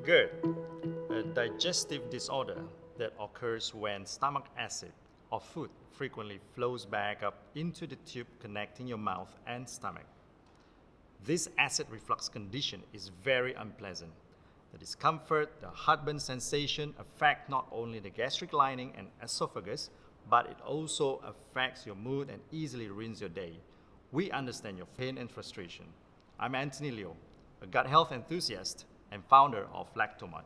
GERD, a digestive disorder that occurs when stomach acid or food frequently flows back up into the tube connecting your mouth and stomach. This acid reflux condition is very unpleasant. The discomfort, the heartburn sensation affect not only the gastric lining and esophagus, but it also affects your mood and easily ruins your day. We understand your pain and frustration. I'm Anthony Liu, a gut health enthusiast and founder of Lactomod.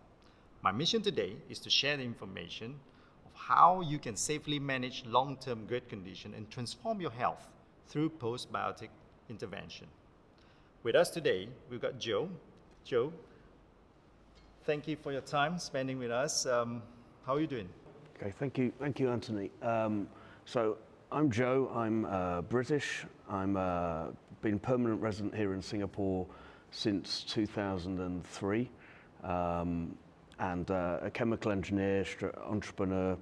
My mission today is to share the information of how you can safely manage long-term GERD condition and transform your health through postbiotic intervention. With us today, we've got Joe. Joe, thank you for your time spending with us. How are you doing? Okay, thank you, Anthony. So I'm Joe. I'm British. I'm been permanent resident here in Singapore since 2003, and a chemical engineer, entrepreneur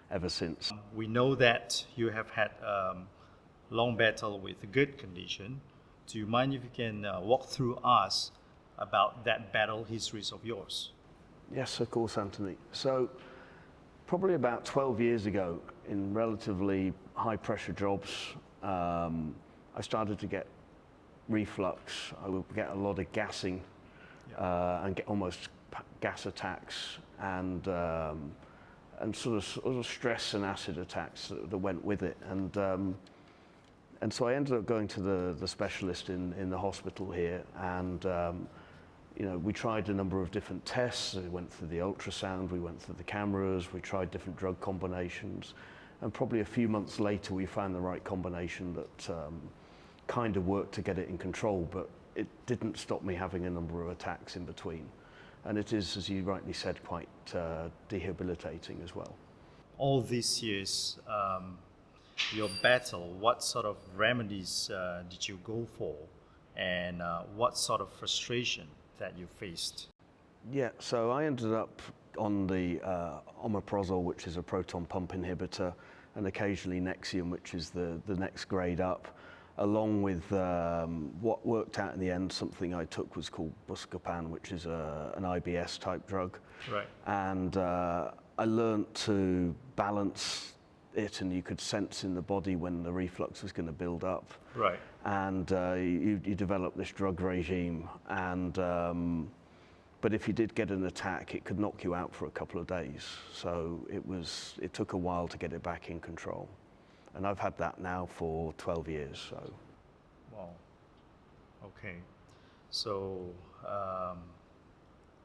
ever since. We know that you have had long battle with the GERD condition. Do you mind if you can walk through us about that battle histories of yours? Yes, of course, Anthony. So probably about 12 years ago, in relatively high pressure jobs, I started to get reflux. I would get a lot of gassing and get almost gas attacks and sort of stress and acid attacks that went with it. And so I ended up going to the specialist in the hospital here, and you know, we tried a number of different tests. We went through the ultrasound, we went through the cameras, we tried different drug combinations, and probably a few months later we found the right combination that kind of worked to get it in control, but it didn't stop me having a number of attacks in between. And it is, as you rightly said, quite debilitating as well. All these years, your battle, what sort of remedies did you go for, and what sort of frustration that you faced? Yeah, so I ended up on the omeprazole, which is a proton pump inhibitor, and occasionally Nexium, which is the next grade up, along with what worked out in the end. Something I took was called Buscopan, which is an IBS type drug. Right. And I learned to balance it, and you could sense in the body when the reflux was going to build up. Right. And you develop this drug regime, and but if you did get an attack, it could knock you out for a couple of days. So it took a while to get it back in control. And I've had that now for 12 years. So. Wow. Okay. So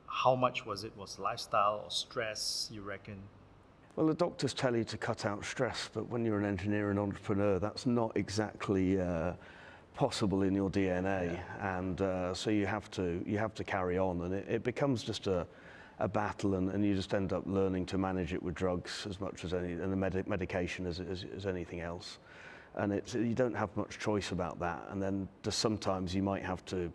how much was it? Was lifestyle or stress, you reckon? Well, the doctors tell you to cut out stress, but when you're an engineer and entrepreneur, that's not exactly possible in your DNA. Yeah. And so you have to carry on, and it becomes just a battle, and you just end up learning to manage it with drugs as much as and the medication as anything else. And you don't have much choice about that. And then just sometimes you might have to,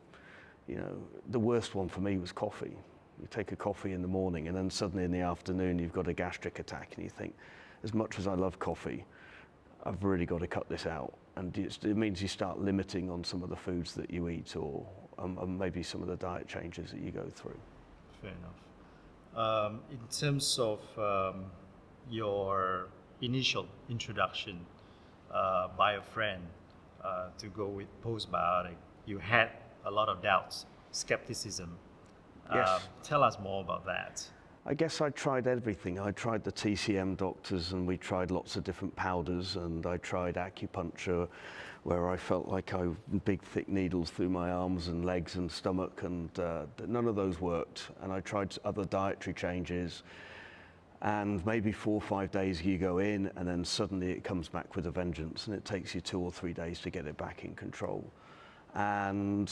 you know, the worst one for me was coffee. You take a coffee in the morning, and then suddenly in the afternoon you've got a gastric attack, and you think, as much as I love coffee, I've really got to cut this out. And it means you start limiting on some of the foods that you eat, or maybe some of the diet changes that you go through. Fair enough. In terms of your initial introduction by a friend to go with postbiotic, you had a lot of doubts, skepticism. Yes. Tell us more about that. I guess I tried everything. I tried the TCM doctors, and we tried lots of different powders, and I tried acupuncture, where I felt like big thick needles through my arms and legs and stomach, and none of those worked. And I tried other dietary changes, and maybe 4 or 5 days you go in, and then suddenly it comes back with a vengeance, and it takes you 2 or 3 days to get it back in control. And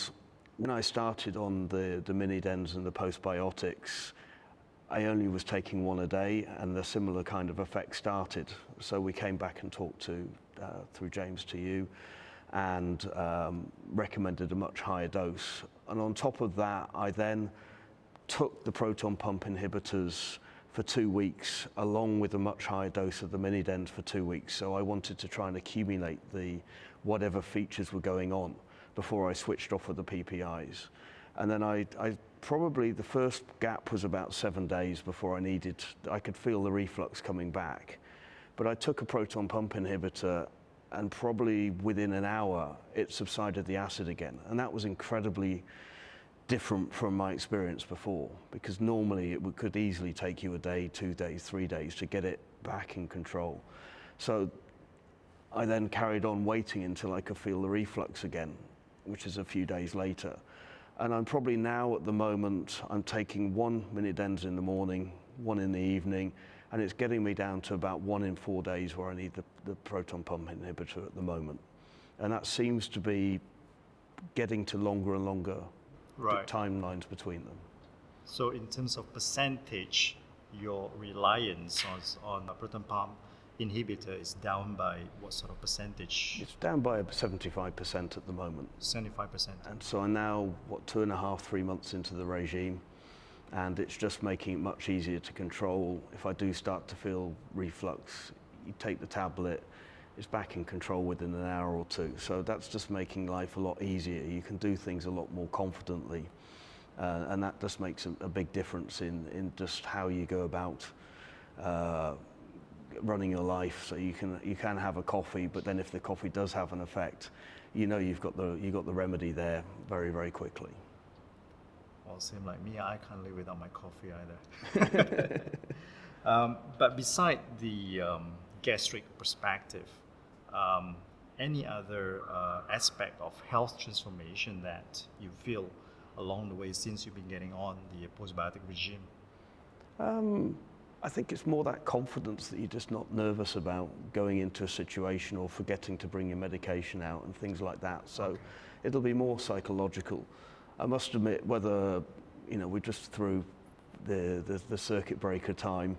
when I started on the mini-dens and the postbiotics, I only was taking one a day, and the similar kind of effect started. So we came back and talked through James to you, and recommended a much higher dose. And on top of that, I then took the proton pump inhibitors for 2 weeks, along with a much higher dose of the mini-dens for 2 weeks. So I wanted to try and accumulate whatever features were going on before I switched off of the PPIs. And then I probably, the first gap was about 7 days before I could feel the reflux coming back. But I took a proton pump inhibitor, and probably within an hour, it subsided the acid again. And that was incredibly different from my experience before, because normally it could easily take you a day, 2 days, 3 days to get it back in control. So I then carried on waiting until I could feel the reflux again, which is a few days later. And I'm probably now at the moment, I'm taking 1 Minidens in the morning, 1 in the evening, and it's getting me down to about 1 in 4 days where I need the proton pump inhibitor at the moment. And that seems to be getting to longer and longer timelines between them. So in terms of percentage, your reliance on a proton pump inhibitor is down by what sort of percentage? It's down by 75% at the moment. 75%. And so I'm now, 2.5, 3 months into the regime, and it's just making it much easier to control. If I do start to feel reflux, you take the tablet, it's back in control within an hour or two. So that's just making life a lot easier. You can do things a lot more confidently, and that just makes a big difference in just how you go about running your life. So you can have a coffee, but then if the coffee does have an effect, you know you've got the remedy there very, very quickly. Well, same like me, I can't live without my coffee either. But beside the gastric perspective, any other aspect of health transformation that you feel along the way since you've been getting on the postbiotic regime? I think it's more that confidence that you're just not nervous about going into a situation or forgetting to bring your medication out and things like that. So it'll be more psychological. I must admit, whether we're just through the circuit breaker time,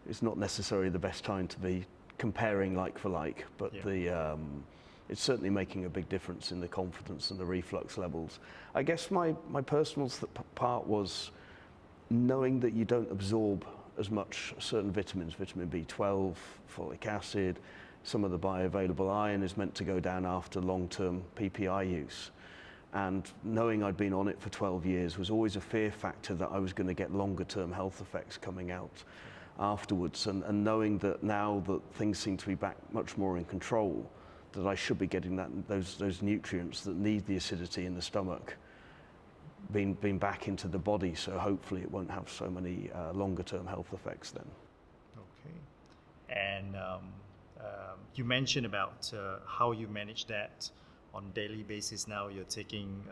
it's not necessarily the best time to be comparing like for like, but it's certainly making a big difference in the confidence and the reflux levels. I guess my personal part was knowing that you don't absorb as much certain vitamins, vitamin B12, folic acid, some of the bioavailable iron is meant to go down after long-term PPI use. And knowing I'd been on it for 12 years was always a fear factor that I was going to get longer-term health effects coming out afterwards. And knowing that now that things seem to be back much more in control, that I should be getting those nutrients that need the acidity in the stomach being back into the body, so hopefully it won't have so many longer-term health effects then. Okay. And you mentioned about how you manage that on a daily basis now. You're taking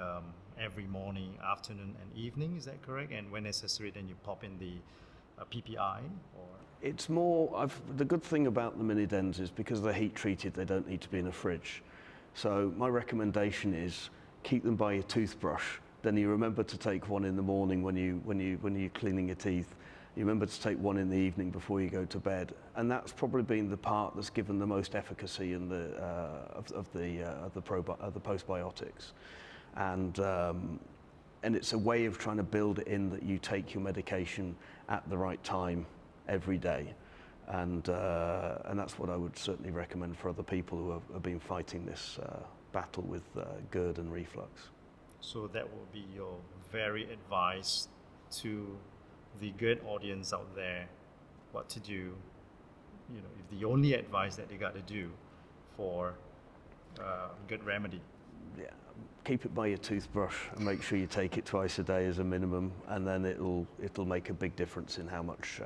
every morning, afternoon, and evening, is that correct? And when necessary, then you pop in the PPI? Or? It's more, the good thing about the Minidens is because they're heat treated, they don't need to be in a fridge. So my recommendation is keep them by your toothbrush. Then you remember to take one in the morning when you're cleaning your teeth. You remember to take one in the evening before you go to bed, and that's probably been the part that's given the most efficacy in of the postbiotics, and it's a way of trying to build it in that you take your medication at the right time every day, and that's what I would certainly recommend for other people who have been fighting this battle with GERD and reflux. So that will be your very advice to the GERD audience out there, what to do, if the only advice that they got to do for GERD remedy. Yeah, keep it by your toothbrush and make sure you take it twice a day as a minimum, and then it'll make a big difference in how much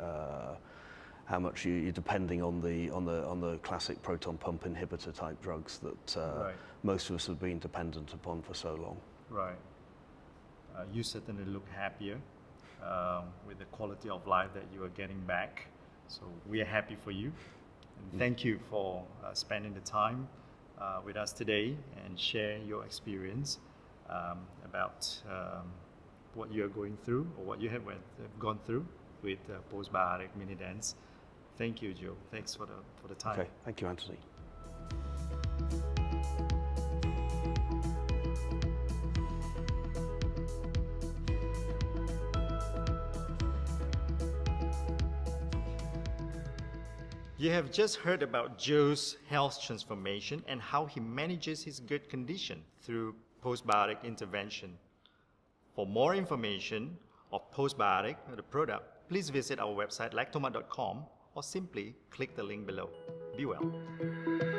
you're depending on the classic proton pump inhibitor type drugs that most of us have been dependent upon for so long. Right. You certainly look happier with the quality of life that you are getting back. So we are happy for you. And thank you for spending the time with us today and share your experience about what you are going through or what you have gone through with postbiotic Minidens. Thank you, Joe. Thanks for the time. Okay. Thank you, Anthony. You have just heard about Joe's health transformation and how he manages his GERD condition through postbiotic intervention. For more information of Postbiotic, the product, please visit our website lactoma.com or simply click the link below. Be well.